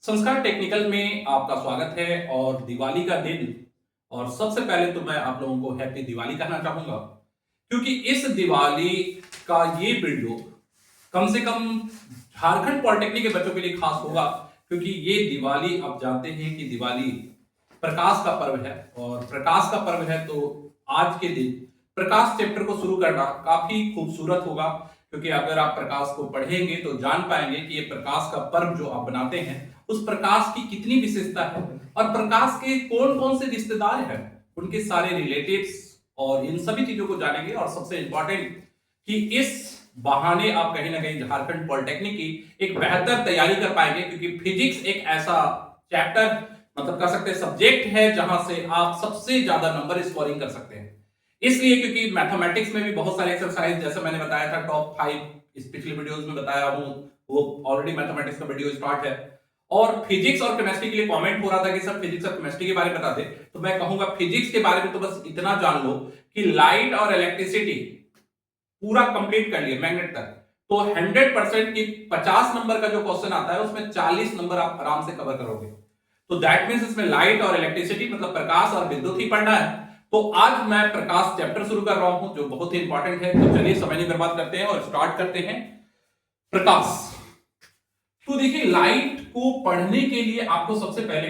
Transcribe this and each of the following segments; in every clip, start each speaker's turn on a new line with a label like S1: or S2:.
S1: संस्कार टेक्निकल में आपका स्वागत है और दिवाली का दिन। और सबसे पहले तो मैं आप लोगों को हैप्पी दिवाली कहना चाहूंगा, क्योंकि इस दिवाली का ये वीडियो कम से कम झारखंड पॉलिटेक्निक के बच्चों के लिए खास होगा, क्योंकि ये दिवाली आप जानते हैं कि दिवाली प्रकाश का पर्व है। और प्रकाश का पर्व है तो आज के दिन प्रकाश चैप्टर को शुरू करना काफी खूबसूरत होगा, क्योंकि अगर आप प्रकाश को पढ़ेंगे तो जान पाएंगे कि ये प्रकाश का पर्व जो आप बनाते हैं उस प्रकाश की कितनी विशेषता है और प्रकाश के कौन कौन से रिश्तेदार हैं, उनके सारे रिलेटिव्स और इन सभी चीजों को जानेंगे। और सबसे इंपॉर्टेंट कि इस बहाने आप कहीं ना कहीं झारखंड पॉलिटेक्निक की एक बेहतर तैयारी कर पाएंगे, क्योंकि फिजिक्स एक ऐसा चैप्टर मतलब कर सकते हैं सब्जेक्ट है जहां से आप सबसे ज्यादा नंबर स्कोरिंग कर सकते हैं। इसलिए क्योंकि मैथमेटिक्स में भी बहुत सारे एक्सरसाइज, जैसे मैंने बताया था टॉप 5 इस पिछले वीडियोस में बताया हूं, वो ऑलरेडी मैथमेटिक्स का वीडियो स्टार्ट है। और फिजिक्स और केमिस्ट्री के लिए कमेंट हो रहा था कि सर फिजिक्स और केमिस्ट्री के बारे में बता दे, तो मैं कहूंगा फिजिक्स के बारे में तो बस इतना जान लो कि लाइट और इलेक्ट्रिसिटी पूरा कंप्लीट कर लिए मैग्नेट तक, तो 100% की 50 नंबर का जो क्वेश्चन आता है उसमें 40 नंबर आप आराम से कवर करोगे। तो दैट मींस इसमें लाइट और इलेक्ट्रिसिटी मतलब प्रकाश और विद्युत ही पढ़ना है। तो आज मैं प्रकाश चैप्टर शुरू कर रहा हूं जो बहुत ही इंपॉर्टेंट है। तो चलिए समय नहीं बर्बाद करते हैं और स्टार्ट करते हैं। प्रकाश, तो देखिए लाइट को पढ़ने के लिए आपको सबसे पहले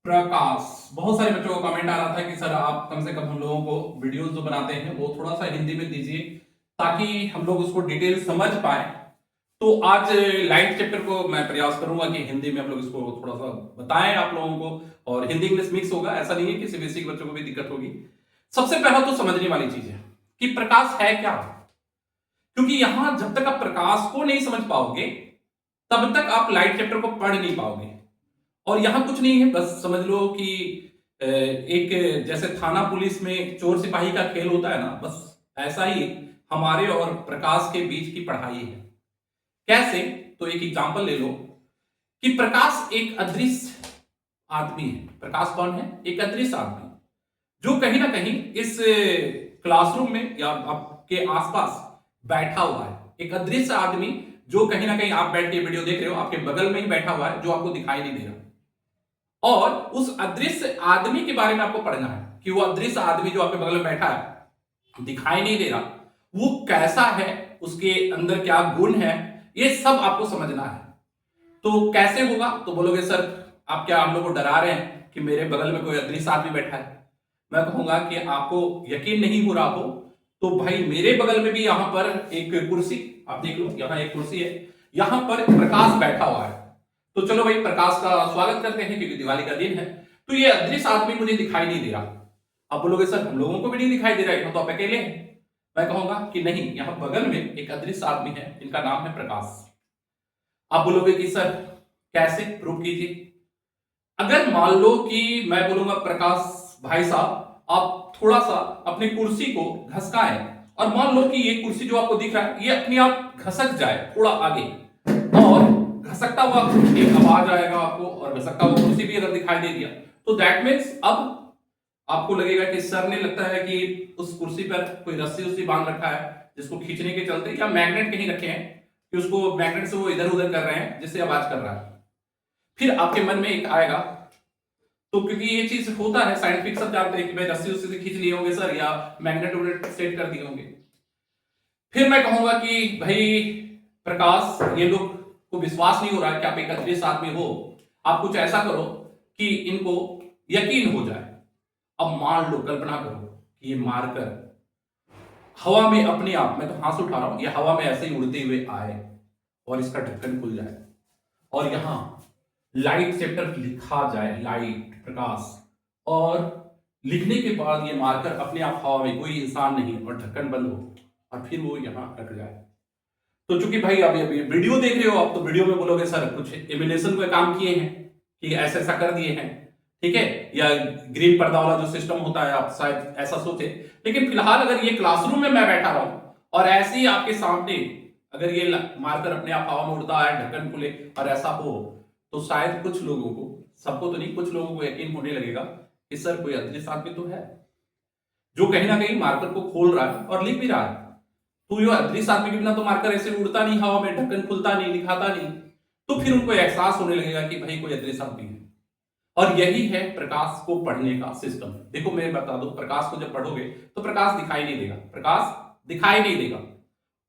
S1: प्रकाश, बहुत सारे बच्चों का कमेंट आ रहा था कि सर आप कम से कम हम लोगों को वीडियोस जो बनाते हैं वो थोड़ा सा हिंदी में दीजिए ताकि हम लोग उसको डिटेल समझ पाए। तो आज लाइट चैप्टर को मैं प्रयास करूंगा कि हिंदी में हम लोग इसको थोड़ा सा बताएं आप लोगों को, और हिंदी इंग्लिश मिक्स होगा, ऐसा नहीं है कि सीबीएसई के बच्चों को भी दिक्कत होगी। सबसे पहला तो समझने वाली चीज है कि प्रकाश है क्या, क्योंकि यहां जब तक आप प्रकाश को नहीं समझ पाओगे तब तक आप लाइट चैप्टर को पढ़ नहीं पाओगे। और यहां कुछ नहीं है, बस समझ लो कि एक जैसे थाना पुलिस में चोर सिपाही का खेल होता है ना, बस ऐसा ही हमारे और प्रकाश के बीच की पढ़ाई है। कैसे? तो एक एग्जांपल ले लो कि प्रकाश एक अदृश्य आदमी है। प्रकाश कौन है? एक अदृश्य आदमी जो कहीं ना कहीं इस क्लासरूम में या आपके आसपास बैठा हुआ है। एक अदृश्य आदमी जो कहीं ना कहीं आप बैठ के वीडियो देख रहे हो आपके बगल में ही बैठा हुआ है, जो आपको दिखाई नहीं दे रहा। और उस अदृश्य आदमी के बारे में आपको पढ़ना है कि वो अदृश्य आदमी जो आपके बगल में बैठा है, दिखाई नहीं दे रहा, वो कैसा है, उसके अंदर क्या गुण है, ये सब आपको समझना है। तो कैसे होगा? तो बोलोगे सर आप क्या हम लोग को डरा रहे हैं कि मेरे बगल में कोई अदृश्य आदमी बैठा है। मैं कहूंगा कि आपको यकीन नहीं हो रहा हो तो भाई मेरे बगल में भी यहां पर एक कुर्सी, आप देख लो यहां एक कुर्सी है, यहां पर प्रकाश बैठा हुआ है। तो चलो भाई प्रकाश का स्वागत करते हैं क्योंकि दिवाली का दिन है। तो ये अदृश्य आदमी मुझे दिखाई नहीं दे रहा। आप बोलोगे सर हम लोगों को भी नहीं दिखाई दे रहा है, तो आप अकेले हैं। मैं कहूंगा कि नहीं, यहां बगल में एक अदृश्य आदमी है जिनका नाम है प्रकाश। आप बोलोगे कि सर कैसे प्रूव कीजिए। अगर मान लो कि मैं बोलूंगा प्रकाश भाई साहब आप थोड़ा सा अपनी कुर्सी को घसकाएं, और मान लो कि ये कुर्सी जो आपको दिख रहा है ये अपने आप घसक जाए थोड़ा आगे, और घसकता हुआ एक आवाज आएगा आपको, और घसकता हुआ कुर्सी भी अगर दिखाई दे दिया तो दैट मीन्स अब आपको लगेगा कि सर ने लगता है कि उस कुर्सी पर कोई रस्सी उस्सी बांध रखा है जिसको खींचने के चलते, या मैग्नेट कहीं रखे हैं कि उसको मैग्नेट से वो इधर उधर कर रहे हैं जिससे आवाज कर रहा है। फिर आपके मन में एक आएगा, तो क्योंकि ये चीज होता है साइंटिफिक, सब जानते हैं कि भाई रस्सी उस्सी से खींच लिए होंगे सर, या मैग्नेट वैग्नेट सेट कर दिए होंगे। फिर मैं कहूंगा कि भाई प्रकाश ये लोग को विश्वास नहीं हो रहा है कि आप एक अदृश्य आदमी हो, आप कुछ ऐसा करो कि इनको यकीन हो जाए। अब मान लो, कल्पना करो कि ये मारकर हवा में अपने आप, मैं तो हाथ उठा रहा हूं, ये हवा में ऐसे ही उड़ते हुए आए और इसका ढक्कन खुल जाए और यहां लाइट चैप्टर लिखा जाए, लाइट प्रकाश, और लिखने के बाद ये मारकर अपने आप हवा में, कोई इंसान नहीं, और ढक्कन बंद हो और फिर वो यहां रख जाए। तो चूंकि भाई अभी वीडियो देख रहे हो आप, तो वीडियो में बोलोगे सर कुछ एमुलेशन पे काम किए हैं कि ऐसा ऐसा कर दिए हैं, ठीक है, या ग्रीन पर्दा वाला जो सिस्टम होता है आप शायद ऐसा सोचे। लेकिन फिलहाल अगर ये क्लासरूम में मैं बैठा रहा हूं और ऐसे ही आपके सामने अगर ये मारकर अपने आप हवा में उड़ता है, ढक्कन खुले और ऐसा हो, तो शायद कुछ लोगों को, सबको तो नहीं, कुछ लोगों को यकीन होने लगेगा कि सर कोई अदृश्य आदमी तो है जो कहीं ना कहीं मार्कर को खोल रहा है और लिख भी रहा है। तो ये अदृश्य आदमी के बिना तो मार्कर ऐसे उड़ता नहीं हवा में, ढक्कन खुलता नहीं, लिखाता नहीं। तो फिर उनको एहसास होने लगेगा कि भाई कोई अदृश्य आदमी है। और यही है प्रकाश को पढ़ने का सिस्टम। देखो मैं बता दूं, प्रकाश को जब पढ़ोगे तो प्रकाश दिखाई नहीं देगा, प्रकाश दिखाई नहीं देगा,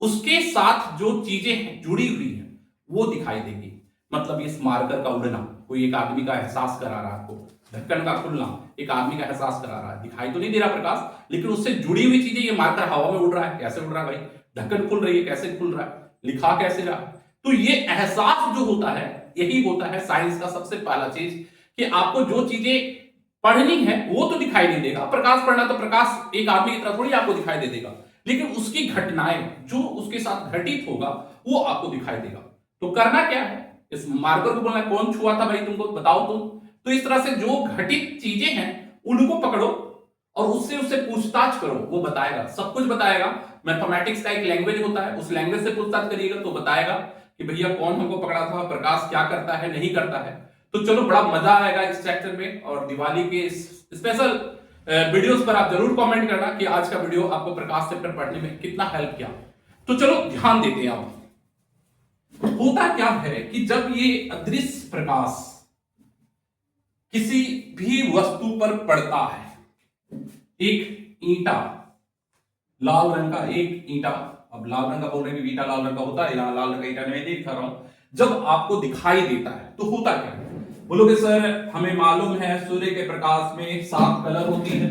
S1: उसके साथ जो चीजें जुड़ी हुई हैं वो दिखाई देगी। मतलब इस मार्कर का उड़ना कोई एक आदमी का एहसास करा रहा है आपको, ढक्कन का खुलना एक आदमी का एहसास करा रहा है, दिखाई तो नहीं दे रहा प्रकाश, लेकिन उससे जुड़ी हुई चीजें, ये मार्कर हवा में उड़ रहा है, कैसे उड़ रहा है भाई, ढक्कन खुल रही है कैसे खुल रहा है, लिखा कैसे रहा है। तो ये एहसास जो होता है, यही होता है साइंस का सबसे पहला चीज, कि आपको जो चीजें पढ़नी है वो तो दिखाई नहीं देगा। प्रकाश पढ़ना तो प्रकाश एक आदमी की तरह थोड़ी आपको दिखाई दे देगा, लेकिन उसकी घटनाएं जो उसके साथ घटित होगा वो आपको दिखाई देगा। तो करना क्या है, इस मार्कर को बोलना कौन छुआ था भाई तुमको बताओ तुम। तो इस तरह से जो घटित चीजें हैं उनको पकड़ो और उससे उससे पूछताछ करो, वो बताएगा, सब कुछ बताएगा। मैथमेटिक्स का एक लैंग्वेज होता है, उस लैंग्वेज से पूछताछ करिएगा तो बताएगा कि भैया कौन हमको पकड़ा था, प्रकाश क्या करता है नहीं करता है। तो चलो बड़ा मजा आएगा इस चैप्टर में, और दिवाली के स्पेशल वीडियोस पर आप जरूर कमेंट करना कि आज का वीडियो आपको प्रकाश चैप्टर पढ़ने में कितना हेल्प किया। तो चलो ध्यान देते हैं। अब होता क्या है कि जब ये अदृश्य प्रकाश किसी भी वस्तु पर पड़ता है, एक ईंटा लाल रंग का, एक ईंटा, अब लाल रंग का बोल रहे हैं कि ईंटा लाल रंग का होता है, यहां लाल रंग का ईंटा नहीं दिखा रहा हूं, जब आपको दिखाई देता है तो होता क्या है, बोलोगे सर हमें मालूम है सूर्य के प्रकाश में 7 कलर होती है,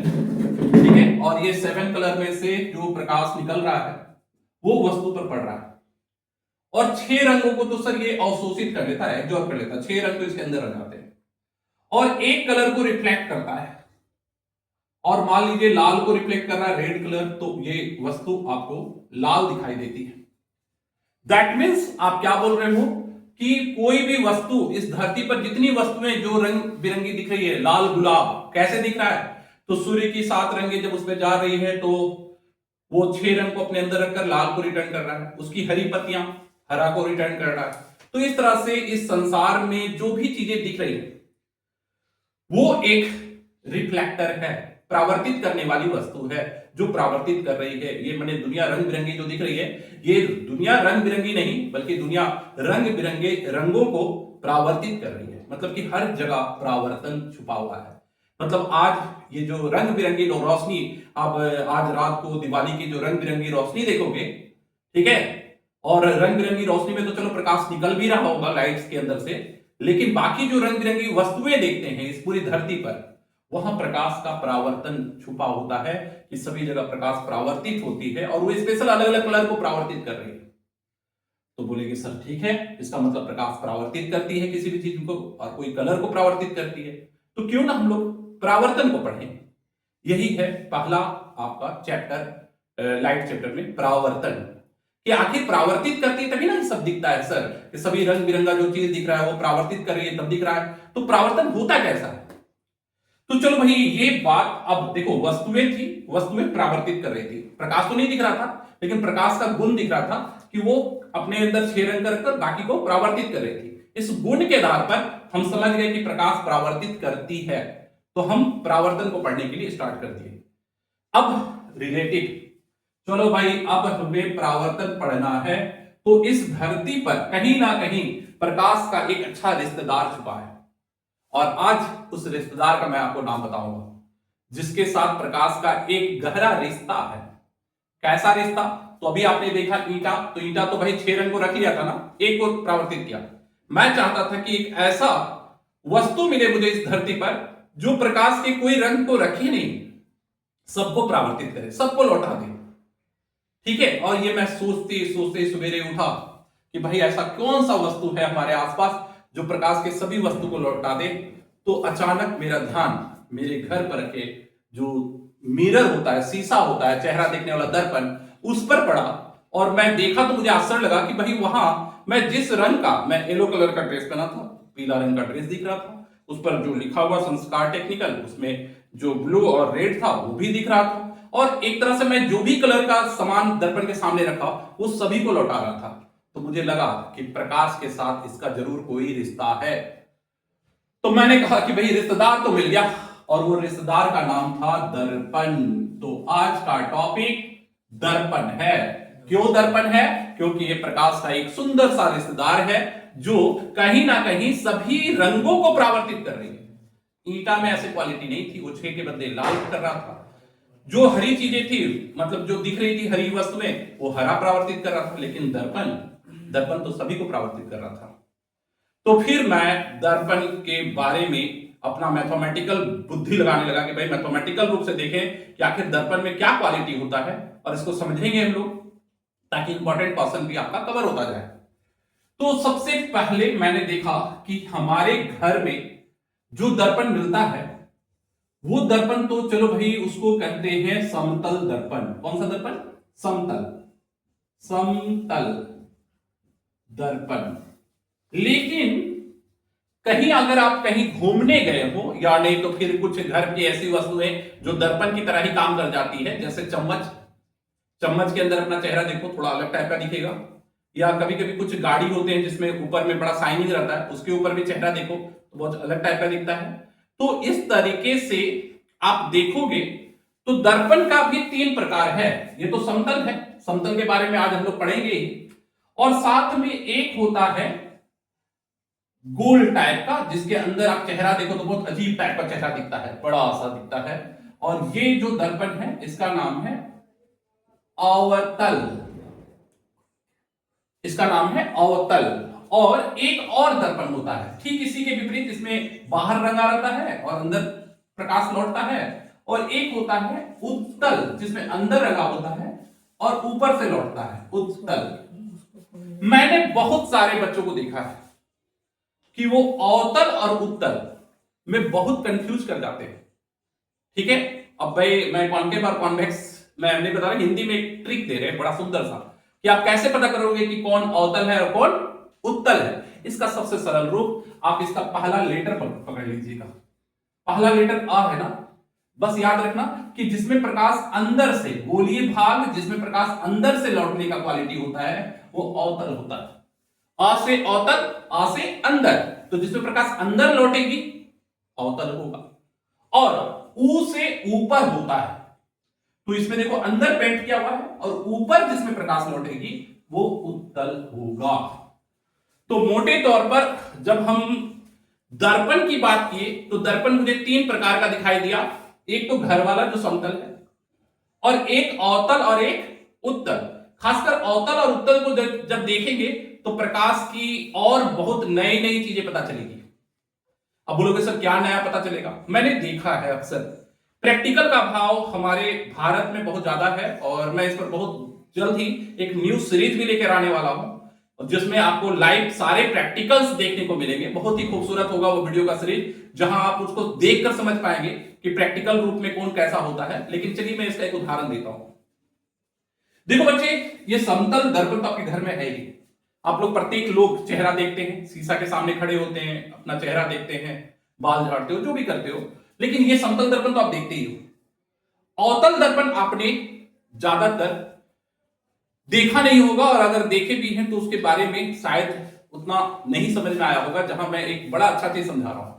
S1: ठीक है, और ये 7 कलर में से जो प्रकाश निकल रहा है वो वस्तु पर पड़ रहा है, और 6 रंगों को तो सर ये अवशोषित कर लेता है, एब्जॉर्ब कर लेता है, 6 रंग तो इसके अंदर आ जाते हैं, और एक कलर को रिफ्लेक्ट करता है, और मान लीजिए लाल को रिफ्लेक्ट कर रहा है रेड कलर, तो ये वस्तु आपको लाल दिखाई देती है। दैट मीन्स आप क्या बोल रहे हो कि कोई भी वस्तु इस धरती पर, जितनी वस्तुएं जो रंग बिरंगी दिख रही है, लाल गुलाब कैसे दिख रहा है, तो सूर्य की 7 रंगें जब उसमें जा रही है तो वो 6 रंग को अपने अंदर रखकर लाल को रिटर्न कर रहा है, उसकी हरी पत्तियां हरा को रिटर्न कर रहा है। तो इस तरह से इस संसार में जो भी चीजें दिख रही है वो एक रिफ्लेक्टर है, परावर्तित करने वाली वस्तु है जो परावर्तित कर रही है। ये मैंने दुनिया रंग बिरंगी जो दिख रही है, ये दुनिया रंग बिरंगी नहीं बल्कि दुनिया रंग बिरंगे रंगों को परावर्तित कर रही है। मतलब कि हर जगह परावर्तन छुपा हुआ है। मतलब आज ये जो रंग बिरंगी रोशनी, अब आज रात को दिवाली की जो रंग बिरंगी रोशनी देखोगे, ठीक है, और रंग बिरंगी रोशनी में तो चलो प्रकाश निकल भी रहा होगा लाइट्स के अंदर से, लेकिन बाकी जो रंग बिरंगी वस्तुएं देखते हैं इस पूरी धरती पर, वहां प्रकाश का परावर्तन छुपा होता है कि सभी जगह प्रकाश परावर्तित होती है और वो स्पेशल अलग अलग कलर को परावर्तित कर रही है। तो बोलेंगे सर ठीक है, इसका मतलब प्रकाश परावर्तित करती है किसी भी चीज को और कोई कलर को परावर्तित करती है, तो क्यों ना हम लोग परावर्तन को पढ़ें। यही है पहला आपका चैप्टर लाइट चैप्टर में, परावर्तन, कि आखिर परावर्तित करती है तभी ना ये सब दिखता है सर, कि सभी रंग बिरंगा जो चीज दिख रहा है वो परावर्तित कर रही है तब दिख रहा है। तो परावर्तन होता कैसा है, तो चलो भाई ये बात, अब देखो वस्तुएं थी, वस्तुएं परावर्तित कर रही थी, प्रकाश तो नहीं दिख रहा था लेकिन प्रकाश का गुण दिख रहा था कि वो अपने अंदर 6 रंग कर बाकी को परावर्तित कर रही थी। इस गुण के आधार पर हम समझ गए कि प्रकाश परावर्तित करती है, तो हम परावर्तन को पढ़ने के लिए स्टार्ट कर दिए। अब रिलेटिव, चलो भाई अब हमें परावर्तन पढ़ना है, तो इस धरती पर कहीं ना कहीं प्रकाश का एक अच्छा रिश्तेदार छुपा है, और आज उस रिश्तेदार का मैं आपको नाम बताऊंगा जिसके साथ प्रकाश का एक गहरा रिश्ता है। कैसा रिश्ता, तो अभी आपने देखा ईंटा, तो ईंटा तो भाई 6 रंग को रख लिया था ना, एक को परावर्तित किया। मैं चाहता था कि एक ऐसा वस्तु मिले मुझे इस धरती पर जो प्रकाश के कोई रंग को रखे नहीं, सबको परावर्तित करे, सबको लौटा दे, ठीक है। और ये मैं सोचते सोचते सवेरे उठा कि भाई ऐसा कौन सा वस्तु है हमारे आसपास जो प्रकाश के सभी वस्तु को लौटा दे। तो अचानक मेरा ध्यान मेरे घर पर के जो मिरर होता है, शीशा होता है, चेहरा देखने वाला दर्पण, उस पर पड़ा, और मैं देखा तो मुझे आश्चर्य लगा कि भाई वहां मैं जिस रंग का, मैं येलो कलर का ड्रेस पहना था, पीला रंग का ड्रेस दिख रहा था, उस पर जो लिखा हुआ संस्कार टेक्निकल, उसमें जो ब्लू और रेड था वो भी दिख रहा था, और एक तरह से मैं जो भी कलर का सामान दर्पण के सामने रखा वो सभी को लौटा रहा था। तो मुझे लगा कि प्रकाश के साथ इसका जरूर कोई रिश्ता है। तो मैंने कहा कि भाई रिश्तेदार तो मिल गया, और वो रिश्तेदार का नाम था दर्पण। तो आज का टॉपिक दर्पण है। क्यों दर्पण है, क्योंकि ये प्रकाश का एक सुंदर सा रिश्तेदार है जो कहीं ना कहीं सभी रंगों को परावर्तित कर रही है। ईंटा में ऐसी क्वालिटी नहीं थी, वो छह के बदले लाल कर रहा था। जो हरी चीजें थी, मतलब जो दिख रही थी हरी वस्तुएं, वो हरा परावर्तित कर रहा था। लेकिन दर्पण दर्पण तो सभी को परावर्तित कर रहा था। तो फिर मैं दर्पण के बारे में अपना मैथमेटिकल बुद्धि लगाने लगा कि भाई मैथमेटिकल रूप से देखें कि आखिर दर्पण में क्या क्वालिटी होता है, और इसको समझेंगे हम लोग, ताकि इंपॉर्टेंट क्वेश्चन भी आपका कवर होता जाए। तो सबसे पहले मैंने देखा कि हमारे घर में जो दर्पण मिलता है, वो दर्पण तो चलो भाई उसको कहते हैं समतल दर्पण। कौन सा दर्पण? समतल समतल दर्पण। लेकिन कहीं अगर आप कहीं घूमने गए हो, या नहीं तो फिर कुछ घर की ऐसी वस्तुएं जो दर्पण की तरह ही काम कर जाती है, जैसे चम्मच, चम्मच के अंदर अपना चेहरा देखो, थोड़ा अलग टाइप का दिखेगा। या कभी कभी कुछ गाड़ी होते हैं जिसमें ऊपर में बड़ा शाइनिंग रहता है, उसके ऊपर भी चेहरा देखो तो बहुत अलग टाइप का दिखता है। तो इस तरीके से आप देखोगे तो दर्पण का भी तीन प्रकार है। ये तो समतल है, समतल के बारे में आज हम लोग पढ़ेंगे ही। और साथ में एक होता है गोल टाइप का, जिसके अंदर आप चेहरा देखो तो बहुत अजीब टाइप का चेहरा दिखता है, बड़ा सा दिखता है। और ये जो दर्पण है इसका नाम है अवतल, इसका नाम है अवतल। और एक और दर्पण होता है ठीक इसी के विपरीत, इसमें बाहर रंगा रहता है और अंदर प्रकाश लौटता है। और एक होता है उत्तल, जिसमें अंदर रंगा होता है और ऊपर से लौटता है, उत्तल। मैंने बहुत सारे बच्चों को देखा है कि वो अवतल और उत्तल में बहुत कंफ्यूज कर जाते हैं। ठीक है, अब भाई मैं कॉन्केव और कॉन्वेक्स मैं नहीं बता रहा, हिंदी में एक ट्रिक दे रहे हैं बड़ा सुंदर सा, कि आप कैसे पता करोगे कि कौन अवतल है और कौन उत्तल है। इसका सबसे सरल रूप, आप इसका पहला लेटर पकड़ लीजिएगा। पहला लेटर अ है ना, बस याद रखना कि जिसमें प्रकाश अंदर से, गोलीय भाग जिसमें प्रकाश अंदर से लौटने का क्वालिटी होता है, वो अवतल होता है। अ से अवतल, अ से अंदर, तो जिसमें प्रकाश अंदर लौटेगी अवतल होगा। और ऊ से ऊपर होता है, तो इसमें देखो अंदर पेंट किया हुआ है, और ऊपर जिसमें प्रकाश लौटेगी वो उत्तल होगा। तो मोटे तौर पर जब हम दर्पण की बात किए तो दर्पण मुझे तीन प्रकार का दिखाई दिया। एक तो घर वाला जो समतल है, और एक अवतल और एक उत्तल। खासकर अवतल और उत्तल को जब देखेंगे तो प्रकाश की और बहुत नई नई चीजें पता चलेगी। अब बोलोगे सर क्या नया पता चलेगा? मैंने देखा है अक्सर प्रैक्टिकल का भाव हमारे भारत में बहुत ज्यादा है, और मैं इस पर बहुत जल्द ही एक न्यू सीरीज भी लेकर आने वाला हूं, जिसमें आपको लाइव सारे प्रैक्टिकल्स देखने को मिलेंगे। बहुत ही खूबसूरत होगा वो वीडियो का सीरीज, जहां आप उसको देखकर समझ पाएंगे कि प्रैक्टिकल रूप में कौन कैसा होता है। लेकिन चलिए मैं इसका एक उदाहरण देता हूं। देखो बच्चे, ये समतल दर्पण तो आपके घर में है ही। आप लोग प्रत्येक लोग चेहरा देखते हैं, शीशा के सामने खड़े होते हैं, अपना चेहरा देखते हैं, बाल झाड़ते हो, जो भी करते हो। लेकिन ये समतल दर्पण तो आप देखते ही हो। अवतल दर्पण आपने ज्यादातर देखा नहीं होगा, और अगर देखे भी हैं तो उसके बारे में शायद उतना नहीं समझ में आया होगा, जहां मैं एक बड़ा अच्छा चीज समझा रहा हूं।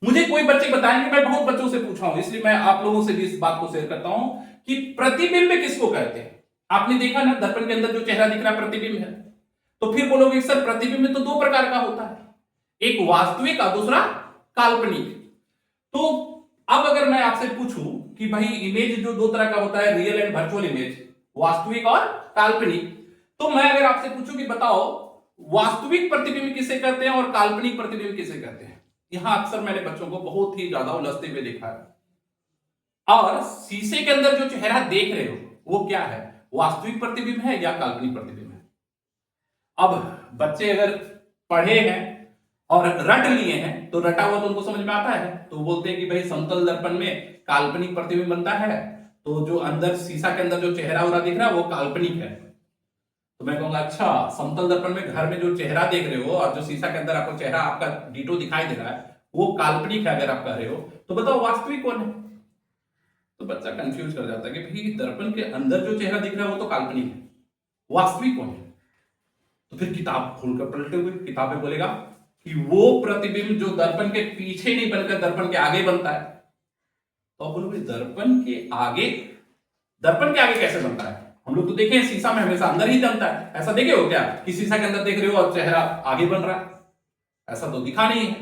S1: मुझे कोई बच्चे बताएंगे, मैं बहुत बच्चों से पूछा हूं, इसलिए मैं आप लोगों से भी इस बात को शेयर करता हूं कि प्रतिबिंब किसको कहते हैं। आपने देखा ना, दर्पण के अंदर जो चेहरा दिख रहा है प्रतिबिंब है। तो फिर बोलोगे सर प्रतिबिंब तो दो प्रकार का होता है, एक वास्तविक और दूसरा काल्पनिक। तो अब अगर मैं आपसे पूछूं कि भाई इमेज जो दो तरह का होता है, रियल एंड वर्चुअल इमेज, वास्तविक और काल्पनिक, तो मैं अगर आपसे पूछूं कि बताओ वास्तविक प्रतिबिंब किसे कहते हैं और काल्पनिक प्रतिबिंब किसे कहते हैं, यहां अक्सर मैंने बच्चों को बहुत ही ज्यादा उलझते हुए देखा है। और शीशे के अंदर जो चेहरा देख रहे हो वो क्या है, वास्तविक प्रतिबिंब है या काल्पनिक प्रतिबिंब है? अब बच्चे अगर पढ़े हैं और रट लिए हैं, तो रटा हुआ तो उनको समझ में आता है, तो बोलते हैं कि भाई समतल दर्पण में काल्पनिक प्रतिबिंब बनता है, तो जो अंदर शीशा के अंदर जो चेहरा हो रहा दिख रहा है वो काल्पनिक है। तो मैं कहूंगा अच्छा, समतल दर्पण में घर में जो चेहरा देख रहे हो और जो शीशा के अंदर आपको चेहरा आपका डिटो दिखाई दे रहा है वो काल्पनिक है अगर आप कह रहे हो, तो बताओ वास्तविक कौन है? तो बच्चा कंफ्यूज कर जाता है कि भाई दर्पण के अंदर जो चेहरा दिख रहा है वो तो काल्पनिक है, वास्तविक कौन है? तो फिर किताब खोलकर पलटे हुए किताब में बोलेगा कि वो प्रतिबिंब जो दर्पण के पीछे नहीं बनकर दर्पण के आगे बनता है। तो आप बोलोगे दर्पण के आगे कैसे बनता है? हम लोग तो देखे हैं शीशा में हमेशा अंदर ही जमता है, ऐसा देखे हो क्या कि शीशा के अंदर देख रहे हो और चेहरा आगे बन रहा है? ऐसा तो दिखा नहीं है।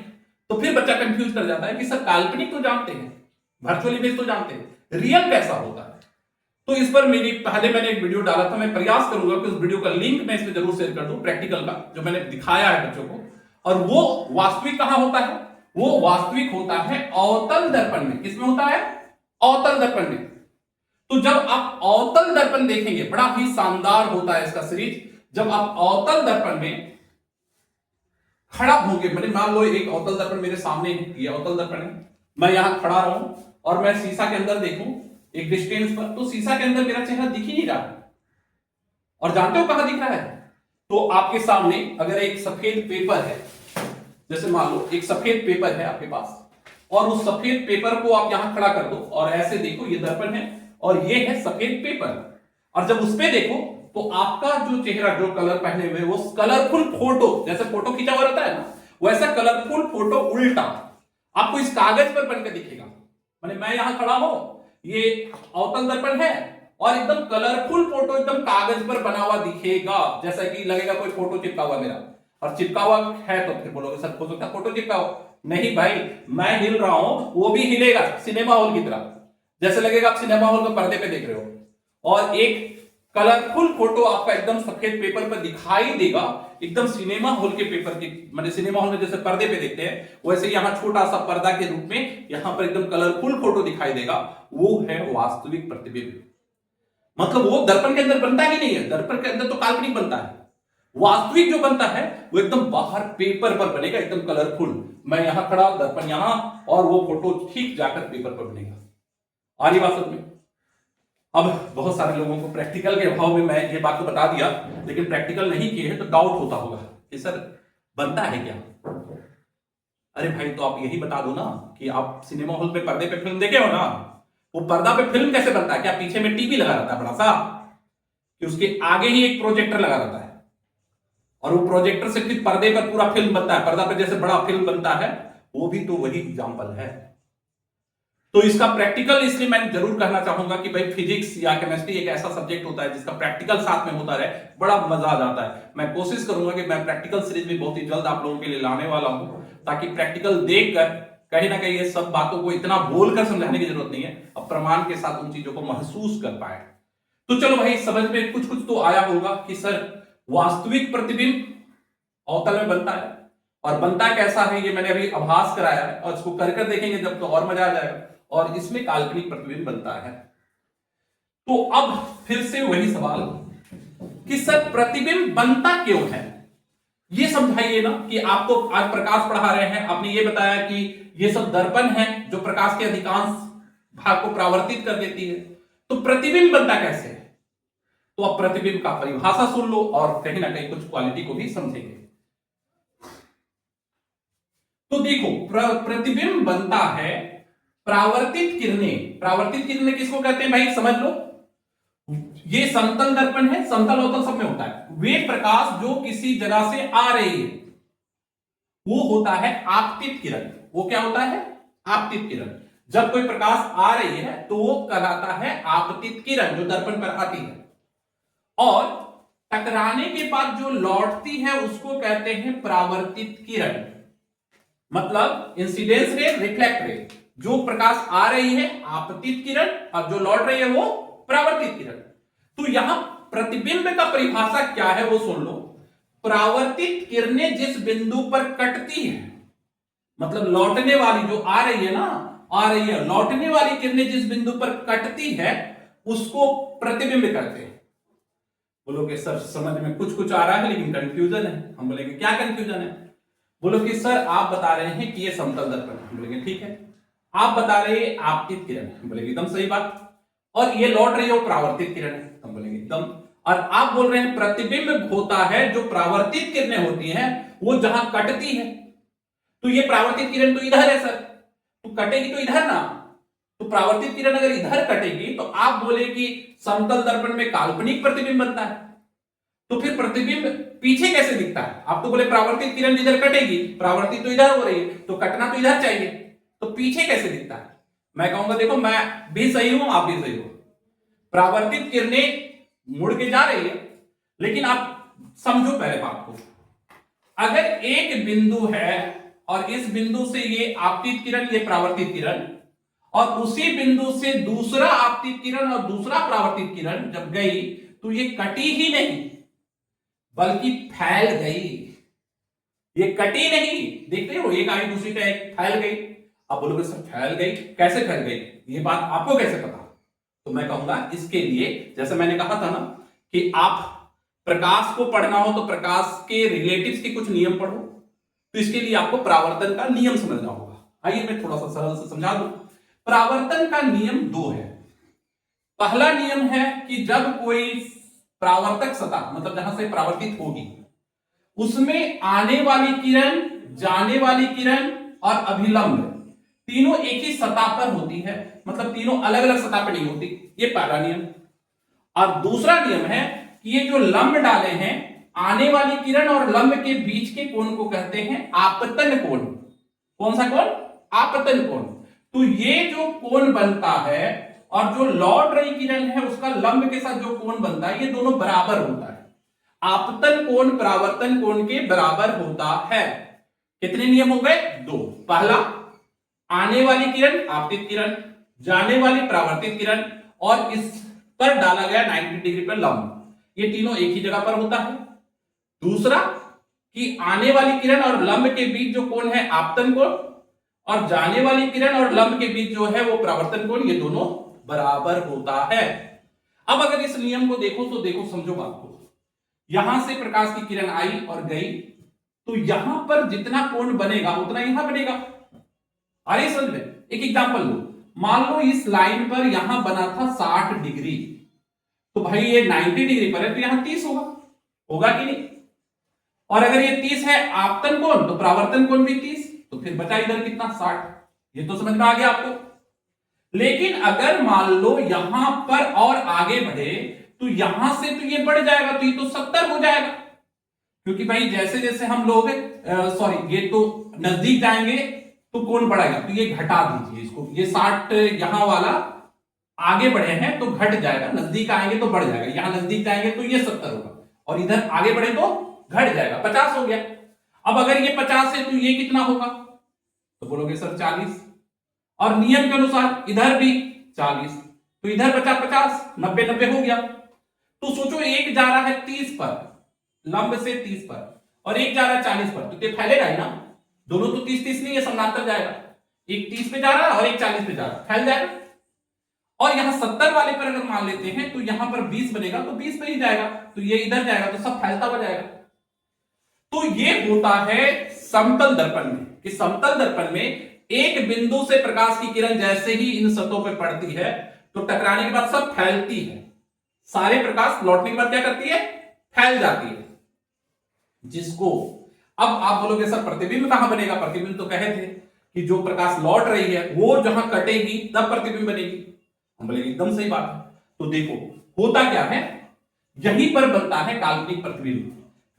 S1: तो फिर बच्चा कंफ्यूज कर जाता है कि सर काल्पनिक तो जानते हैं, वर्चुअल इमेज तो जानते हैं, रियल कैसा होता है? तो इस पर मेरी पहले मैंने एक वीडियो डाला था, मैं प्रयास करूंगा कि उस वीडियो का लिंक मैं इसमें जरूर शेयर कर दूं, प्रैक्टिकल का जो मैंने दिखाया है बच्चों को। और वो वास्तविक कहां होता है? वो वास्तविक होता है अवतल दर्पण में। किसमें होता है? अवतल दर्पण में। तो जब आप अवतल दर्पण देखेंगे, बड़ा ही शानदार होता है इसका सीरीज। जब आप अवतल दर्पण में खड़ा होंगे, मैंने मान लो एक अवतल दर्पण मेरे सामने है, ये अवतल दर्पण है, मैं यहां खड़ा रहूं और मैं शीशा के अंदर देखूं एक डिस्टेंस पर, तो शीशा के अंदर मेरा चेहरा दिख ही नहीं रहा। और जानते हो कहां दिख रहा है? तो आपके सामने अगर एक सफेद पेपर है, जैसे मान लो एक सफेद पेपर है आपके पास, और उस सफेद पेपर को आप यहां खड़ा कर दो और ऐसे देखो, ये दर्पण है और ये है सफेद पेपर, और जब उस पे देखो तो आपका जो चेहरा, जो कलर पहने हुए, वो कलरफुल फोटो, जैसे फोटो खींचा हुआ रहता है ना, वैसा कलरफुल फोटो उल्टा आपको इस कागज पर बनकर दिखेगा। माने मैं यहां खड़ा हूं, ये अवतल दर्पण है और एकदम कलरफुल फोटो एकदम कागज पर बना हुआ दिखेगा, जैसा कि लगेगा कोई फोटो चिपका हुआ मेरा। और चिपका हुआ है तो फिर बोलोगे सर हो सकता है फोटो चिपका हो। नहीं भाई, मैं हिल रहा हूं, वो भी हिलेगा सिनेमा हॉल की तरह, जैसे लगेगा आप सिनेमा हॉल के पर्दे पे देख रहे हो। और एक कलरफुल फोटो आपका एकदम सफेद पेपर पर दिखाई देगा, एकदम सिनेमा हॉल के पेपर के, माने सिनेमा हॉल में जैसे पर्दे पे देखते हैं, वैसे यहां छोटा सा पर्दा के रूप में यहां पर एकदम कलरफुल फोटो दिखाई देगा। वो है वास्तविक प्रतिबिंब। मतलब वो दर्पण के अंदर बनता ही नहीं है, दर्पण के अंदर तो काल्पनिक बनता है। वास्तविक जो बनता है वो एकदम बाहर पेपर पर बनेगा, एकदम कलरफुल। मैं यहां खड़ा, दर्पण यहां, और वो फोटो ठीक जाकर पेपर पर बनेगा। आ रही बात समझ में? अब बहुत सारे लोगों को प्रैक्टिकल के अभाव में मैं ये बात तो बता दिया, लेकिन प्रैक्टिकल नहीं किए हैं तो डाउट होता होगा कि सर बनता है क्या? अरे भाई, तो आप यही बता दो ना कि आप सिनेमा हॉल पे पर्दे पे फिल्म देखे हो ना, वो पर्दा पे फिल्म कैसे बनता है? क्या पीछे में टीवी लगा रहता है बड़ा सा, कि उसके आगे ही एक प्रोजेक्टर लगा रहता है और वो प्रोजेक्टर से फिर पर्दे पर पूरा फिल्म बनता है, पर्दा पे जैसे बड़ा फिल्म बनता है, वो भी तो वही एग्जाम्पल है। तो इसका प्रैक्टिकल इसलिए मैं जरूर कहना चाहूंगा कि भाई फिजिक्स या केमिस्ट्री एक ऐसा सब्जेक्ट होता है जिसका प्रैक्टिकल साथ में होता रहे, बड़ा मजा आ जाता है। मैं कोशिश करूंगा कि मैं प्रैक्टिकल सीरीज भी बहुत ही जल्द आप लोगों के लिए लाने वाला हूं, ताकि प्रैक्टिकल देखकर कहीं ना कहीं ये सब बातों को इतना बोलकर समझाने की जरूरत नहीं है, अब प्रमाण के साथ उन चीजों को महसूस कर पाए। तो चलो भाई, समझ में कुछ कुछ तो आया होगा कि सर वास्तविक प्रतिबिंब अवतल में बनता है, और बनता कैसा है ये मैंने अभी आभास कराया है, और इसको कर कर देखेंगे जब तो और मजा आ जाएगा। और इसमें काल्पनिक प्रतिबिंब बनता है। तो अब फिर से वही सवाल कि सर प्रतिबिंब बनता क्यों है, ये समझाइए ना। कि आपको आज प्रकाश पढ़ा रहे हैं, आपने ये बताया कि ये सब दर्पण है जो प्रकाश के अधिकांश भाग को परावर्तित कर देती है, तो प्रतिबिंब बनता कैसे है? तो अब प्रतिबिंब का परिभाषा सुन लो और कहीं ना कहीं कुछ क्वालिटी को भी समझेंगे। तो देखो, प्रतिबिंब बनता है परावर्तित किरणें। परावर्तित किरणें किसको कहते हैं भाई, समझ लो। ये समतल दर्पण है, समतल अवतल सब में होता है। वे प्रकाश जो किसी जगह से आ रही है वो होता है आपतित किरण। वो क्या होता है? आपतित किरण। जब कोई प्रकाश आ रही है तो वो कहलाता है आपतित किरण, जो दर्पण पर आती है। और टकराने के बाद जो लौटती है उसको कहते हैं परावर्तित किरण। मतलब इंसिडेंस रे, रिफ्लेक्ट रे। जो प्रकाश आ रही है आपतित किरण, और जो लौट रही है वो परावर्तित किरण। तो यहां प्रतिबिंब का परिभाषा क्या है वो सुन लो। परावर्तित किरणें जिस बिंदु पर कटती है, मतलब लौटने वाली जो आ रही है ना, आ रही है, लौटने वाली किरणें जिस बिंदु पर कटती है उसको प्रतिबिंब कहते हैं। बोलोगे सर समझ में कुछ कुछ आ रहा है लेकिन कंफ्यूजन है। हम बोलेंगे क्या कंफ्यूजन है? बोलो कि सर आप बता रहे हैं कि ये समतल दर्पण है। बोलेंगे ठीक है। आप बता रहे हैं आपतित किरण है। बोलेंगे एकदम सही बात। और ये लौट रही है वो परावर्तित किरण है। हम बोलेंगे एकदम। और आप बोल रहे हैं प्रतिबिंब होता है जो परावर्तित किरणें होती हैं वो जहां कटती है। तो ये परावर्तित किरण तो इधर है सर, तो कटेगी तो इधर ना। तो परावर्तित किरण अगर इधर कटेगी तो आप बोले कि समतल दर्पण में काल्पनिक प्रतिबिंब बनता है। तो फिर प्रतिबिंब पीछे कैसे दिखता है? आप तो बोले परावर्तित किरण इधर कटेगी, परावर्तित तो इधर हो रही है, तो कटना तो इधर चाहिए, तो पीछे कैसे दिखता है? मैं कहूंगा देखो, मैं भी सही हूं, आप भी सही हो। परावर्तित किरणें मुड़ के जा रही है, लेकिन आप समझो पहले बात को। अगर एक बिंदु है और इस बिंदु से ये आपतित किरण, ये परावर्तित किरण, और उसी बिंदु से दूसरा आपतित किरण और दूसरा परावर्तित किरण जब गई तो ये कटी ही नहीं बल्कि फैल गई। ये कटी नहीं, देखते हो, एक आई दूसरी का एक फैल गई। अब बोलोगे सर फैल गई, कैसे फैल गई, ये बात आपको कैसे पता? तो मैं कहूंगा इसके लिए, जैसे मैंने कहा था ना कि आप प्रकाश को पढ़ना हो तो प्रकाश के रिलेटिव्स के कुछ नियम पढ़ो, तो इसके लिए आपको परावर्तन का नियम समझना होगा। आइए मैं थोड़ा सा सरल से समझा दूं। परावर्तन का नियम दो है। पहला नियम है कि जब कोई परावर्तक सतह, मतलब जहां से परावर्तित होगी, उसमें आने वाली किरण, जाने वाली किरण और अभिलंब तीनों एक ही सतह पर होती है, मतलब तीनों अलग अलग सतह पर नहीं होती। ये पहला नियम। और दूसरा नियम है कि ये जो लंब डाले हैं, आने वाली किरण और लंब के बीच के कोण को कहते हैं आपतन कोण। कौन सा कोण? आपतन कोण। तो ये जो कोण बनता है और जो लौट रही किरण है उसका लंब के साथ जो कोण बनता है, ये दोनों बराबर होता है। आपतन कोण परावर्तन कोण के बराबर होता है। कितने नियम हो गए? दो। पहला, आने वाली किरण आपतित किरण, जाने वाली परावर्तित किरण, और इस पर डाला गया 90 डिग्री पर लंब, ये तीनों एक ही जगह पर होता है। दूसरा कि आने वाली किरण और लंब के बीच जो कोण है आपतन कोण, और जाने वाली किरण और लंब के बीच जो है वो परावर्तन कोण, ये दोनों बराबर होता है। अब अगर इस नियम को देखो तो देखो, समझो बात को। यहां से प्रकाश की किरण आई और गई, तो यहां पर जितना कोण बनेगा उतना यहां बनेगा। अरे समझ में, एक एग्जांपल लो। मान लो इस लाइन पर यहां बना था 60 डिग्री, तो भाई ये 90 डिग्री पर है तो यहां 30 होगा, होगा कि नहीं? और अगर ये 30 है आपतन कोण, तो परावर्तन कोण भी 30, तो फिर बचा इधर कितना? 60। ये तो समझ में आ गया आपको। लेकिन अगर मान लो यहां पर और आगे बढ़े तो यहां से तो ये बढ़ जाएगा, तो ये तो 70 हो जाएगा, क्योंकि भाई जैसे जैसे हम लोग ये तो नजदीक जाएंगे तो कोण बढ़ेगा, तो ये घटा दीजिए इसको, ये 60 यहां वाला आगे बढ़े हैं तो घट जाएगा, नजदीक आएंगे तो बढ़ जाएगा, यहां नजदीक जाएंगे तो ये 70 होगा, और इधर आगे बढ़े तो घट जाएगा, 50 हो गया। अब अगर ये 50 है तो ये कितना होगा? तो बोलोगे सर 40, और नियम के अनुसार इधर भी 40, तो इधर बचा 50, 90 90 हो गया। तो सोचो एक जा रहा है 30 पर, लंब से 30 पर, और एक जा रहा है 40 पर, तो ये फैलेगा ही ना। दोनों तो 30 30 नहीं है, समानांतर जाएगा। एक 30 पे जा रहा है और एक 40 पे जा रहा है, फैल जाएगा। और यहां 70 वाले पर अगर मान लेते हैं तो यहां पर 20 बनेगा, तो 20 पे ही जाएगा, तो ये इधर जाएगा, तो सब फैलता हुआ जाएगा। तो ये होता है समतल दर्पण में, कि समतल दर्पण में एक बिंदु से प्रकाश की किरण जैसे ही इन सतहों पर पड़ती है तो टकराने के बाद सब फैलती है, सारे प्रकाश लौटने के बाद क्या करती है? फैल जाती है। जिसको अब आप बोलोगे सर प्रतिबिंब कहां बनेगा? प्रतिबिंब तो कहे थे कि जो प्रकाश लौट रही है वो जहां कटेगी तब प्रतिबिंब बनेगी। हम बोले एकदम सही बात है। तो देखो होता क्या है, यहीं पर बनता है काल्पनिक प्रतिबिंब,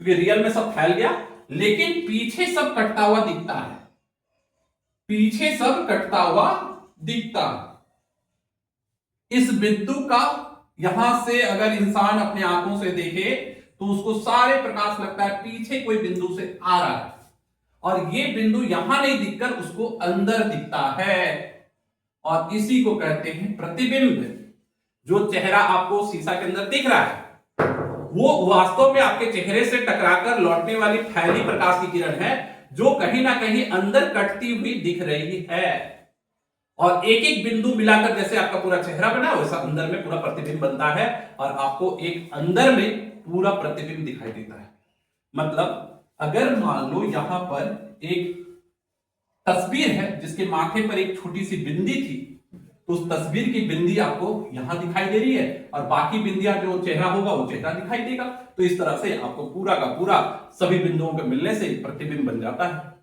S1: क्योंकि रियल में सब फैल गया लेकिन पीछे सब कटता हुआ दिखता है, पीछे सब कटता हुआ दिखता है। इस बिंदु का यहां से अगर इंसान अपने आंखों से देखे तो उसको सारे प्रकाश लगता है पीछे कोई बिंदु से आ रहा है, और ये बिंदु यहां नहीं दिखकर उसको अंदर दिखता है, और इसी को कहते हैं प्रतिबिंब। जो चेहरा आपको शीशा के अंदर दिख रहा है वो वास्तव में आपके चेहरे से टकराकर लौटने वाली फैली प्रकाश की किरण है, जो कहीं ना कहीं अंदर कटती हुई दिख रही है। और एक एक बिंदु मिलाकर जैसे आपका पूरा चेहरा बना वैसा अंदर में पूरा प्रतिबिंब बनता है, और आपको एक अंदर में पूरा प्रतिबिंब दिखाई देता है। मतलब अगर मान लो यहां पर एक तस्वीर है जिसके माथे पर एक छोटी सी बिंदी थी, तो उस तस्वीर की बिंदी आपको यहां दिखाई दे रही है, और बाकी बिंदियां जो चेहरा होगा वो चेहरा दिखाई देगा। तो इस तरह से आपको पूरा का पूरा सभी बिंदुओं के मिलने से प्रतिबिंब बन जाता है।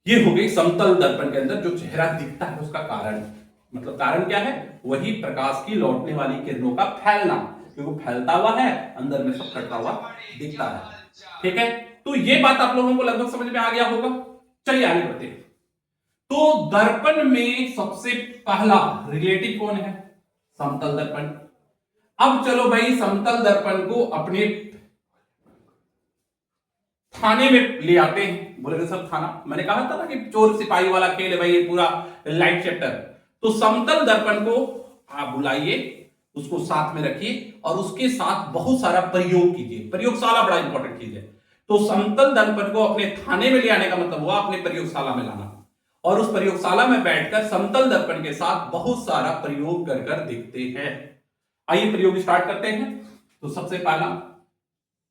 S1: ये हो गई समतल दर्पण के अंदर जो चेहरा दिखता है उसका कारण। मतलब कारण क्या है? वही प्रकाश की लौटने वाली किरणों का फैलना, क्योंकि वो फैलता हुआ है, अंदर में सब कटता हुआ दिखता है। ठीक है, तो ये बात आप लोगों को लगभग समझ में आ गया होगा। चलिए आगे बढ़ते हैं। तो दर्पण में सबसे पहला रिलेटिव कौन है? समतल दर्पण। अब चलो भाई समतल दर्पण को अपने थाने में ले आते हैं। बोले सर थाना, मैंने कहा था ना कि चोर सिपाही वाला खेल है भाई, ये पूरा लाइट चैप्टर। तो समतल दर्पण को आप बुलाइए, उसको साथ में रखिए और उसके साथ बहुत सारा प्रयोग कीजिए। प्रयोगशाला बड़ा इंपॉर्टेंट चीज है। तो समतल दर्पण को अपने थाने में ले आने का मतलब हुआ अपने प्रयोगशाला में लाना, और उस प्रयोगशाला में बैठकर समतल दर्पण के साथ बहुत सारा प्रयोग कर कर देखते हैं। आइए प्रयोग स्टार्ट करते हैं। तो सबसे पहला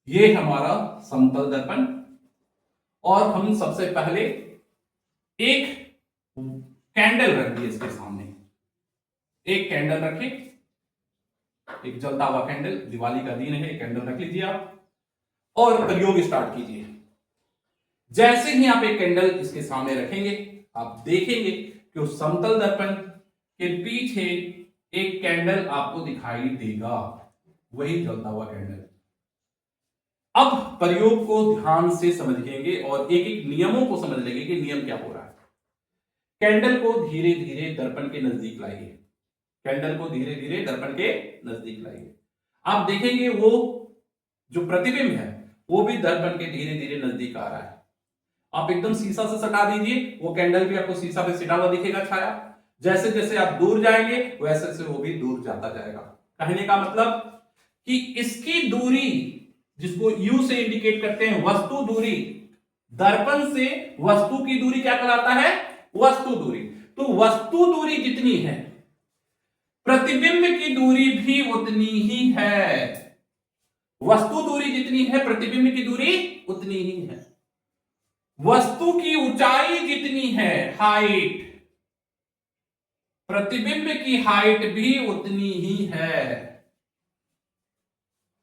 S1: ये हमारा समतल दर्पण, और हम सबसे पहले एक कैंडल रख दिए इसके सामने। एक कैंडल रखे, एक जलता हुआ कैंडल, दिवाली का दिन है, कैंडल रख लीजिए आप और प्रयोग स्टार्ट कीजिए। जैसे ही आप एक कैंडल इसके सामने रखेंगे, आप देखेंगे कि उस समतल दर्पण के पीछे एक कैंडल आपको दिखाई देगा, वही जलता हुआ कैंडल। अब प्रयोग को ध्यान से समझेंगे और एक एक नियमों को समझ लेंगे कि नियम क्या हो रहा है। कैंडल को धीरे धीरे दर्पण के नजदीक लाइए। कैंडल को धीरे धीरे दर्पण के नजदीक लाइए। आप देखेंगे वो जो प्रतिबिंब है वो भी दर्पण के धीरे धीरे नजदीक आ रहा है। आप एकदम शीशा से सटा दीजिए, वो कैंडल भी आपको शीशा पे सिटा हुआ दिखेगा छाया। जैसे जैसे आप दूर जाएंगे वैसे से वो भी दूर जाता जाएगा। कहने का मतलब कि इसकी दूरी, जिसको U से इंडिकेट करते हैं वस्तु दूरी, दर्पण से वस्तु की दूरी क्या कहलाता है? वस्तु दूरी। तो वस्तु दूरी जितनी है प्रतिबिंब की दूरी भी उतनी ही है। वस्तु दूरी जितनी है प्रतिबिंब की दूरी उतनी ही है। वस्तु की ऊंचाई जितनी है, हाइट, प्रतिबिंब की हाइट भी उतनी ही है।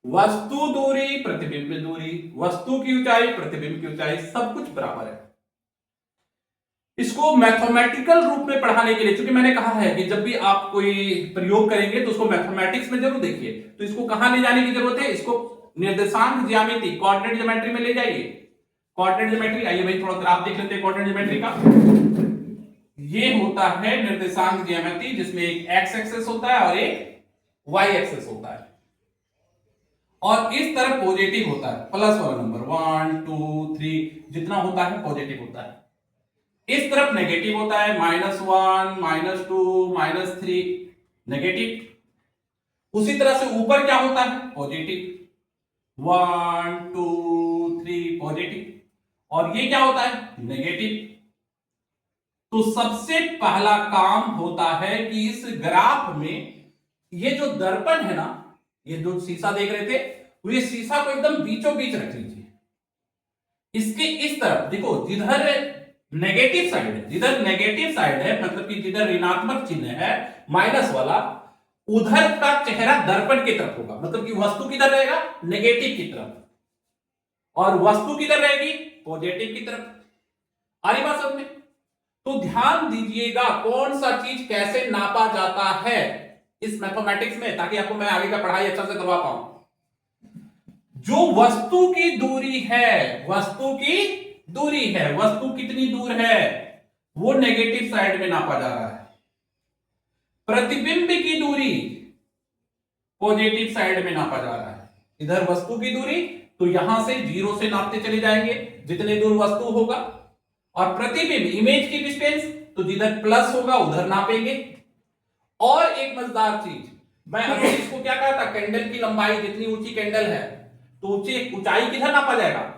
S1: वस्तु दूरी, प्रतिबिंब दूरी, वस्तु की ऊंचाई, प्रतिबिंब की ऊंचाई, सब कुछ बराबर है। इसको मैथमेटिकल रूप में पढ़ाने के लिए, क्योंकि मैंने कहा है कि जब भी आप कोई प्रयोग करेंगे तो उसको मैथमेटिक्स में जरूर देखिए। तो इसको कहां ले जाने की जरूरत है? इसको निर्देशांक ज्यामिति, कोऑर्डिनेट ज्योमेट्री में ले जाइए। कोऑर्डिनेट ज्योमेट्री, आइए भाई थोड़ा ग्राफ देख लेते हैं कोऑर्डिनेट ज्योमेट्री का। ये होता है निर्देशांक ज्यामिति, जिसमें एक एक्स एक्सिस होता है और एक वाई एक्सिस होता है, और इस तरफ पॉजिटिव होता है, प्लस वाला नंबर 1 2 3 जितना होता है पॉजिटिव होता है। इस तरफ नेगेटिव होता है, -1 -2 -3 नेगेटिव। उसी तरह से ऊपर क्या होता है? पॉजिटिव, 1 2 3 पॉजिटिव, और ये क्या होता है? नेगेटिव। तो सबसे पहला काम होता है कि इस ग्राफ में ये जो दर्पण है ना, ये जो शीशा देख रहे थे, तो ये शीशा को एकदम बीचों बीच रख लीजिए। इसके इस तरफ देखो, जिधर नेगेटिव साइड है, जिधर नेगेटिव साइड है मतलब कि जिधर ऋणात्मक चिन्ह है, माइनस वाला, उधर का चेहरा दर्पण की तरफ होगा। मतलब कि वस्तु किधर रहेगा? नेगेटिव की तरफ, और वस्तु किधर रहेगी? पॉजिटिव की तरफ। आ रही बात समझ में? तो ध्यान दीजिएगा कौन सा चीज कैसे नापा जाता है इस मैथमेटिक्स में, ताकि आपको मैं आगे का पढ़ाई अच्छा से करवा पाऊं। जो वस्तु की दूरी है, वस्तु की दूरी है, वस्तु कितनी दूर है, वो नेगेटिव साइड में नापा जा रहा है। प्रतिबिंब की दूरी पॉजिटिव साइड में नापा जा रहा है। इधर वस्तु की दूरी, तो यहां से 0 से नापते चले जाएंगे जितने दूर वस्तु होगा, और प्रतिबिंब इमेज की डिस्टेंस, तो जिधर प्लस होगा उधर नापेंगे। और एक मजेदार चीज, मैं अभी इसको क्या कहा था, कैंडल की लंबाई, जितनी ऊंची कैंडल है तो ऊंचाई किधर नापा जाएगा?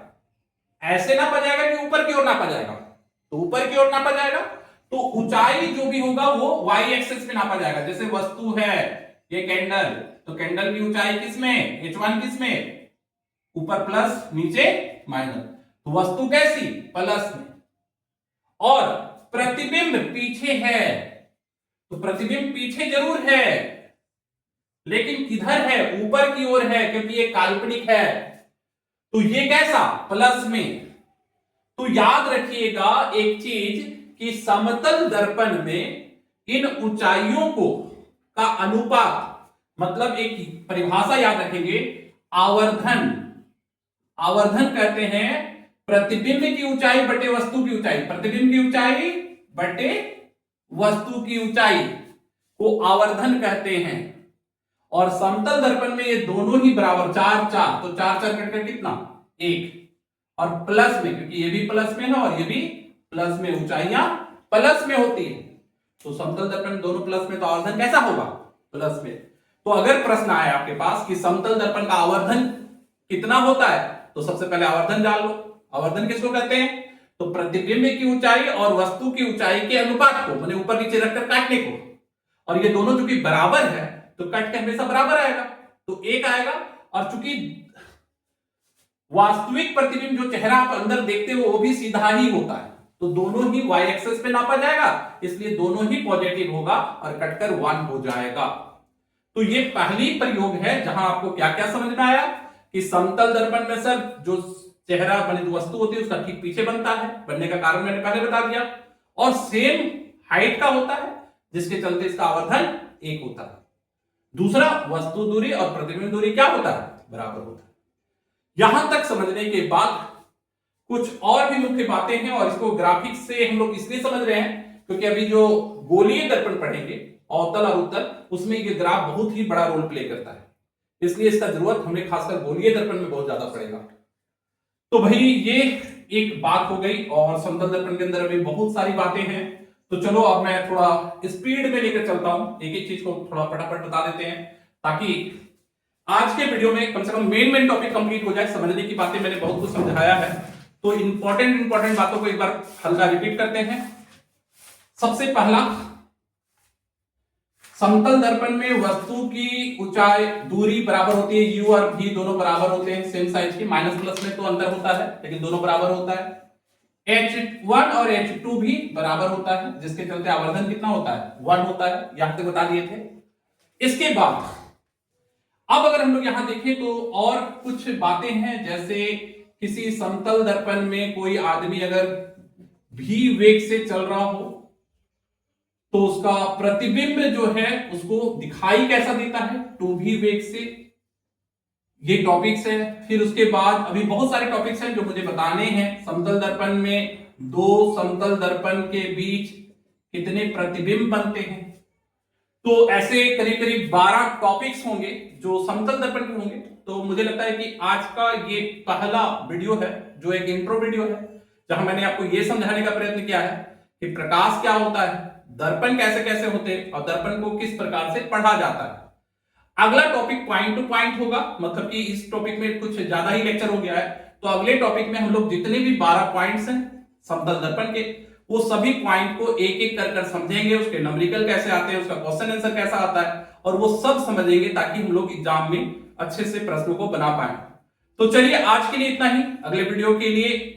S1: ऐसे नापा जाएगा कि ऊपर की ओर नापा जाएगा? तो ऊपर की ओर नापा जाएगा। तो ऊंचाई जो भी होगा वो वाई एक्सिस पे नापा जाएगा। जैसे वस्तु है ये कैंडल, तो कैंडल की ऊंचाई किस में? h1 किस में? ऊपर प्लस नीचे माइनस। तो वस्तु कैसी? प्लस में। और प्रतिबिंब पीछे है, तो प्रतिबिंब पीछे जरूर है लेकिन किधर है? ऊपर की ओर है, क्योंकि ये काल्पनिक है। तो ये कैसा? प्लस में। तो याद रखिएगा एक चीज कि समतल दर्पण में इन ऊंचाइयों को का अनुपात, मतलब एक परिभाषा याद रखेंगे, आवर्धन। आवर्धन कहते हैं प्रतिबिंब की ऊंचाई बटे वस्तु की ऊंचाई, प्रतिबिंब की ऊंचाई बटे वस्तु की ऊंचाई को आवर्धन कहते हैं। और समतल दर्पण में ये दोनों ही बराबर 4 4, तो 4 4 कटकर कितना 1, और प्लस में क्योंकि ये भी प्लस में है और ये भी प्लस में, ऊंचाइयां प्लस में होती है, तो समतल दर्पण दोनों प्लस में, तो आवर्धन कैसा होगा प्लस में। तो अगर प्रश्न आए आपके पास कि समतल दर्पण का आवर्धन कितना होता है, तो सबसे पहले आवर्धन जान लो। आवर्धन किसको कहते हैं, तो प्रतिबिंब की ऊंचाई और वस्तु की ऊंचाई के अनुपात को, मैंने ऊपर नीचे रखकर काटने को, और ये दोनों चूंकि बराबर है तो कट के हमेशा बराबर आएगा, तो 1 आएगा। और चूंकि वास्तविक प्रतिबिंब जो चेहरा आप अंदर देखते हो वो भी सीधा ही होता है, तो दोनों ही y एक्सिस पे नापा जाएगा, इसलिए दोनों ही पॉजिटिव होगा और कटकर 1 हो जाएगा। तो ये पहली प्रयोग है जहां आपको क्या क्या समझ में आया कि समतल दर्पण में सर जो चेहरा बने जो वस्तु होती है उसका ठीक पीछे बनता है, बनने का कारण मैंने पहले बता दिया, और सेम हाइट का होता है जिसके चलते इसका आवर्धन 1 होता है। दूसरा, वस्तु दूरी और प्रतिबिंब दूरी क्या होता है, बराबर होता है। यहां तक समझने के बाद कुछ और भी मुख्य बातें हैं, और इसको ग्राफिक्स से हम लोग इसलिए समझ रहे हैं क्योंकि अभी जो गोलीय दर्पण पढ़ेंगे अवतल और उत्तल, उसमें ये ग्राफ बहुत ही बड़ा रोल प्ले करता है, इसलिए इसका जरूरत हमें खासकर गोलीय दर्पण में बहुत ज्यादा पड़ेगा। तो भाई ये एक बात हो गई, और समतल दर्पण के अंदर अभी बहुत सारी बातें हैं, तो चलो अब मैं थोड़ा स्पीड में लेकर चलता हूं, एक एक चीज को थोड़ा फटाफट बता देते हैं ताकि आज के वीडियो में कम से कम मेन टॉपिक कंप्लीट हो जाए। समझने की बातें मैंने बहुत कुछ समझाया है, तो इंपॉर्टेंट बातों को एक बार हल्का रिपीट करते हैं। सबसे पहला, समतल दर्पण में वस्तु की ऊंचाई दूरी बराबर होती है, u और v दोनों बराबर होते हैं सेम साइज की, माइनस प्लस में तो अंतर होता है लेकिन दोनों बराबर होता है। H1 और H2 भी बराबर होता है जिसके चलते आवर्धन कितना होता है 1 होता है, यहां तक बता दिए थे। इसके बाद अब अगर हम लोग यहां देखें तो और कुछ बातें हैं, जैसे किसी समतल दर्पण में कोई आदमी अगर v वेग से चल रहा हो तो उसका प्रतिबिंब जो है उसको दिखाई कैसा देता है, 2v वेग से। ये टॉपिक्स है। फिर उसके बाद अभी बहुत सारे टॉपिक्स हैं जो मुझे बताने हैं। समतल दर्पण में दो समतल दर्पण के बीच कितने प्रतिबिंब बनते हैं, तो ऐसे करीब करीब 12 टॉपिक्स होंगे जो समतल दर्पण के होंगे। तो मुझे लगता है कि आज का ये पहला वीडियो है जो एक इंट्रो वीडियो है, जहां मैंने आपको ये समझाने का प्रयत्न किया है कि प्रकाश क्या होता है, दर्पण कैसे कैसे होते हैं और दर्पण को किस प्रकार से पढ़ा जाता है। अगला टॉपिक पॉइंट टू पॉइंट होगा, मतलब कि इस टॉपिक में कुछ ज्यादा ही लेक्चर हो गया है, तो अगले टॉपिक में हम लोग जितने भी 12 पॉइंट्स हैं समतल दर्पण के, वो सभी पॉइंट को एक एक कर समझेंगे, उसके न्यूमेरिकल कैसे आते हैं, उसका क्वेश्चन आंसर कैसा आता है, और वो सब समझेंगे ताकि हम लोग एग्जाम में अच्छे से प्रश्नों को बना पाए। तो चलिए आज के लिए इतना ही। अगले वीडियो के लिए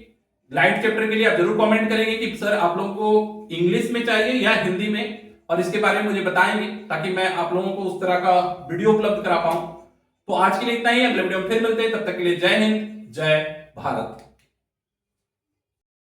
S1: लाइट चैप्टर के लिए आप जरूर कमेंट करेंगे कि सर आप लोगों को इंग्लिश में चाहिए या हिंदी में, और इसके बारे में मुझे बताएंगे ताकि मैं आप लोगों को उस तरह का वीडियो उपलब्ध करा पाऊं। तो आज के लिए इतना ही, अगले वीडियो में फिर मिलते हैं, तब तक के लिए जय हिंद जय भारत।